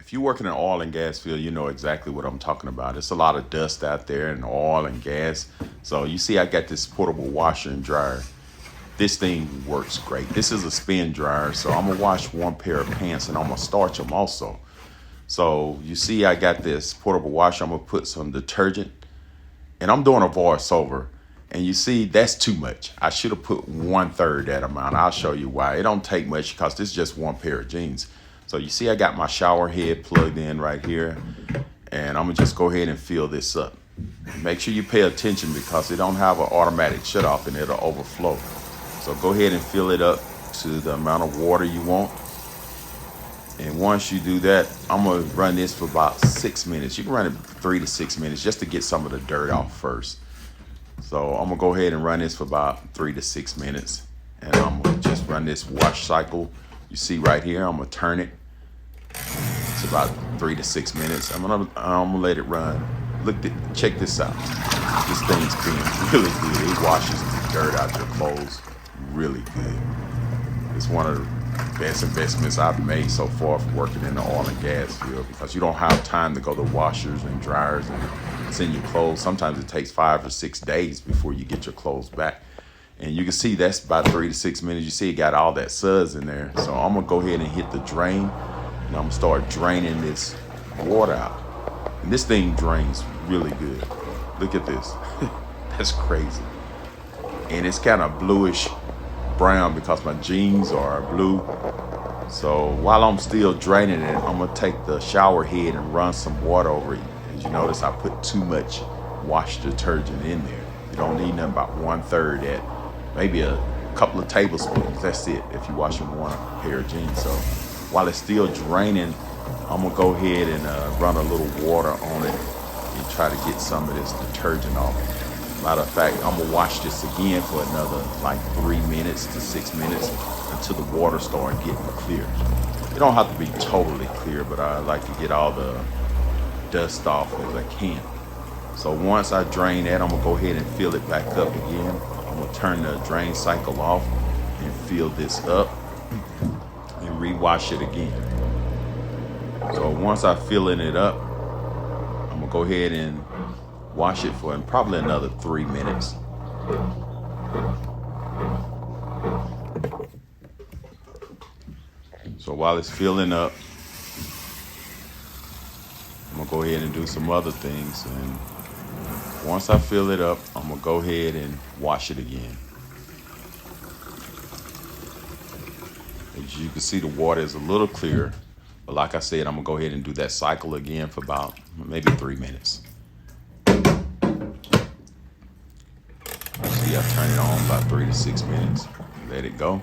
If you work in an oil and gas field, you know exactly what I'm talking about. It's a lot of dust out there and oil and gas. So you see I got this portable washer and dryer. This thing works great. This is a spin dryer, so I'm gonna wash one pair of pants and I'm gonna starch them also. So you see I got this portable washer. I'm gonna put some detergent and I'm doing a voiceover. And you see that's too much. I should have put 1/3 that amount. I'll show you why. It don't take much because this is just one pair of jeans. So you see I got my shower head plugged in right here. And I'm gonna just go ahead and fill this up. Make sure you pay attention because it don't have an automatic shut off and it'll overflow. So go ahead and fill it up to the amount of water you want. And once you do that, I'm gonna run this for about 6 minutes. You can run it 3 to 6 minutes just to get some of the dirt off first. So I'm gonna go ahead and run this for about 3 to 6 minutes. And I'm gonna just run this wash cycle. You see right here, I'm gonna turn it. It's about 3 to 6 minutes. I'm gonna let it run. Check this out. This thing's being really good. It washes the dirt out your clothes really good. It's one of the best investments I've made so far for working in the oil and gas field because you don't have time to go to washers and dryers and send your clothes. Sometimes it takes 5 or 6 days before you get your clothes back. And you can see that's about 3 to 6 minutes. You see it got all that suds in there. So I'm gonna go ahead and hit the drain and I'm gonna start draining this water out. And this thing drains really good. Look at this. That's crazy. And it's kind of bluish brown because my jeans are blue. So while I'm still draining it, I'm gonna take the shower head and run some water over it. As you notice, I put too much wash detergent in there. You don't need nothing about 1/3 that, maybe a couple of tablespoons. That's it if you're washing one pair of jeans. So while it's still draining, I'm gonna go ahead and run a little water on it and try to get some of this detergent off. Matter of fact, I'm gonna wash this again for another like 3 minutes to 6 minutes until the water starts getting clear. It don't have to be totally clear, but I like to get all the dust off as I can. So once I drain that, I'm gonna go ahead and fill it back up again. I'm gonna turn the drain cycle off and fill this up and rewash it again. So once I filling it up, I'm gonna go ahead and wash it for probably another 3 minutes. So while it's filling up, I'm gonna go ahead and do some other things. And once I fill it up, I'm gonna go ahead and wash it again. As you can see, the water is a little clearer. But like I said, I'm gonna go ahead and do that cycle again for about maybe 3 minutes. See, I turn it on about 3 to 6 minutes. Let it go.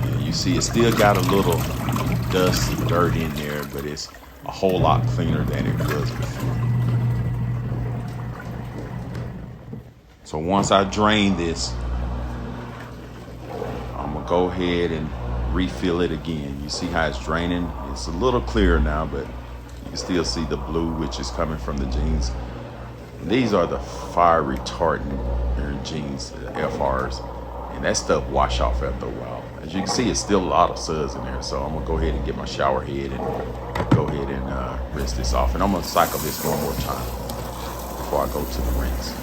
And you see, it still got a little dust and dirt in there, but it's a whole lot cleaner than it was before. So once I drain this, I'm gonna go ahead and refill it again. You see how it's draining? It's a little clearer now, but you can still see the blue, which is coming from the jeans. And these are the fire retardant jeans, the FRs, and that stuff wash off after a while. As you can see, it's still a lot of suds in there, so I'm gonna go ahead and get my shower head and go ahead and rinse this off. And I'm gonna cycle this one more time before I go to the rinse.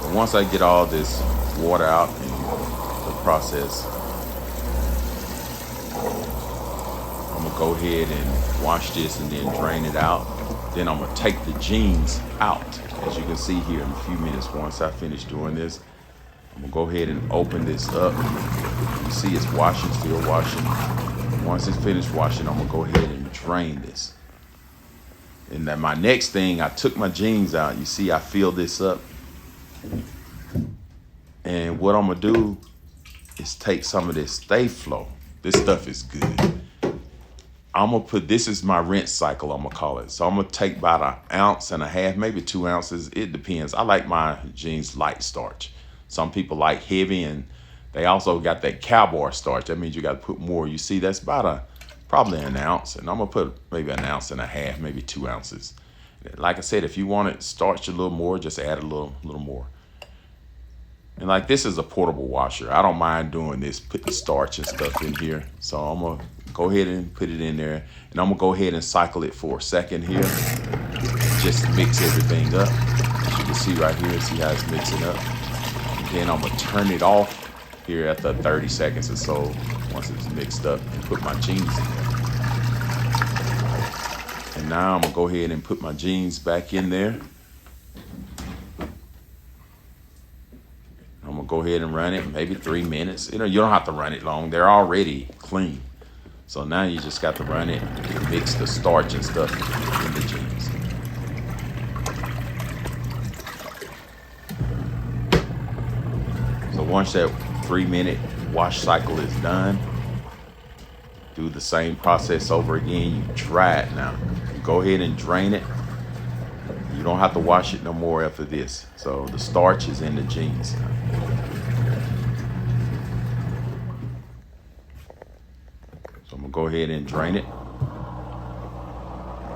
But once I get all this water out in the process, I'm gonna go ahead and wash this and then drain it out. Then I'm gonna take the jeans out. As you can see here in a few minutes, once I finish doing this, I'm gonna go ahead and open this up. You see it's washing, still washing. Once it's finished washing, I'm gonna go ahead and drain this. And then my next thing, I took my jeans out. You see I filled this up. And what I'm gonna do is take some of this Stay Flow. This stuff is good. I'm gonna put, this is my rinse cycle, I'm gonna call it. So I'm gonna take about 1.5 ounces, maybe 2 ounces. It depends. I like my jeans light starch. Some people like heavy, and they also got that cowboy starch. That means you gotta put more. You see, that's about probably 1 ounce. And I'm gonna put maybe 1.5 ounces, maybe 2 ounces. Like I said, if you want it starch a little more, just add a little more. And like, this is a portable washer. I don't mind doing this, putting starch and stuff in here. So I'm gonna Go ahead and put it in there. And I'm gonna go ahead and cycle it for a second here. Just to mix everything up. As you can see right here, see how it's mixing up. And then I'm gonna turn it off here after 30 seconds or so, once it's mixed up, and put my jeans in there. And now I'm gonna go ahead and put my jeans back in there. I'm gonna go ahead and run it maybe 3 minutes. You don't have to run it long. They're already clean. So now you just got to run it and mix the starch and stuff in the jeans. So once that 3-minute wash cycle is done, do the same process over again. You dry it now. You go ahead and drain it. You don't have to wash it no more after this. So the starch is in the jeans. So I'm gonna go ahead and drain it.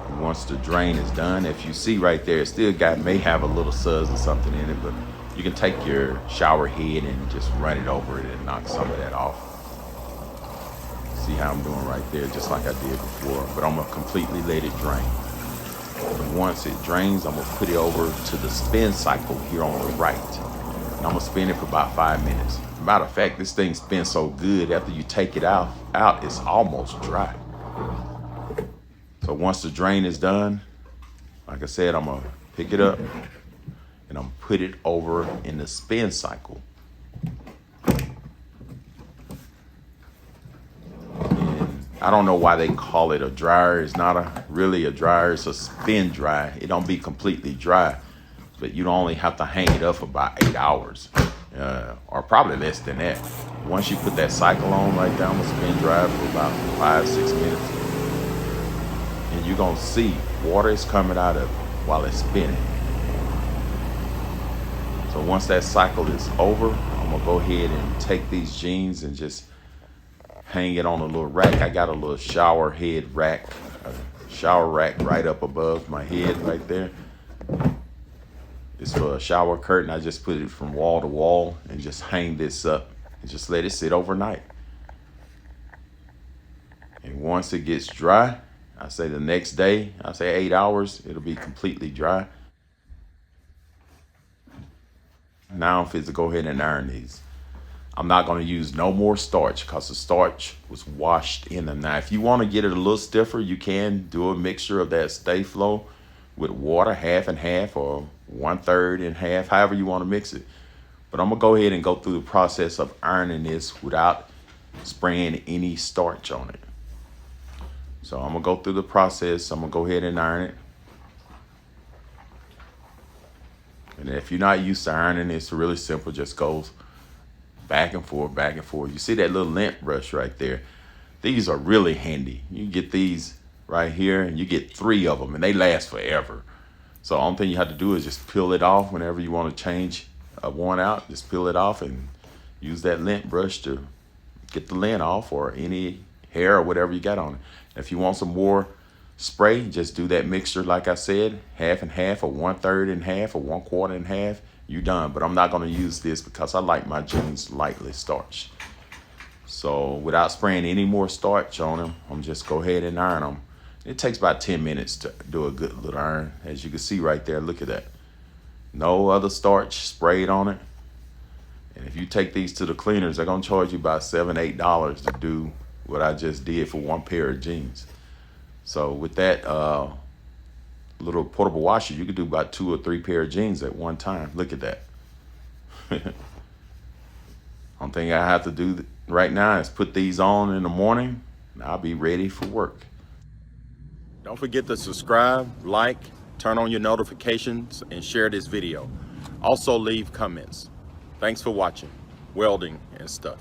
And once the drain is done, if you see right there, it still may have a little suds or something in it, but you can take your shower head and just run it over it and knock some of that off. See how I'm doing right there, just like I did before, but I'm gonna completely let it drain. And once it drains, I'm gonna put it over to the spin cycle here on the right. And I'm gonna spin it for about 5 minutes. Matter of fact, this thing spins so good, after you take it out, it's almost dry. So once the drain is done, like I said, I'm gonna pick it up and I'm gonna put it over in the spin cycle. I don't know why they call it a dryer. It's not really a dryer, it's a spin dry. It don't be completely dry, but you only have to hang it up for about 8 hours, or probably less than that. Once you put that cycle on right there, I'm gonna spin dry for about 5-6 minutes. And you're gonna see water is coming out of it while it's spinning. So once that cycle is over, I'm gonna go ahead and take these jeans and just hang it on a little rack. I got a little shower head rack, a shower rack right up above my head right there. It's for a shower curtain. I just put it from wall to wall and just hang this up and just let it sit overnight. And once it gets dry, I say the next day, I say 8 hours, it'll be completely dry. Now I'm fit to go ahead and iron these. I'm not going to use no more starch because the starch was washed in them. Now, if you want to get it a little stiffer, you can do a mixture of that Stay Flow with water, half and half, or 1/3 and half, however you want to mix it. But I'm going to go ahead and go through the process of ironing this without spraying any starch on it. So I'm going to go through the process. I'm going to go ahead and iron it. And if you're not used to ironing, it's really simple. Just goes back and forth, back and forth. You see that little lint brush right there? These are really handy. You get these right here and you get 3 of them and they last forever. So the only thing you have to do is just peel it off whenever you want to change one out. Just peel it off and use that lint brush to get the lint off or any hair or whatever you got on it. If you want some more spray, just do that mixture like I said, half and half, or 1/3 and half, or 1/4 and half. You're done. But I'm not going to use this because I like my jeans lightly starched. So without spraying any more starch on them, I'm just go ahead and iron them. It takes about 10 minutes to do a good little iron. As you can see right there, look at that. No other starch sprayed on it. And if you take these to the cleaners, they're going to charge you about $7-8 to do what I just did for one pair of jeans. So with that little portable washer, you could do about 2 or 3 pair of jeans at one time. Look at that. Only thing I have to do right now is put these on in the morning and I'll be ready for work. Don't forget to subscribe, like, turn on your notifications, and share this video. Also leave comments. Thanks for watching Welding and Stuff.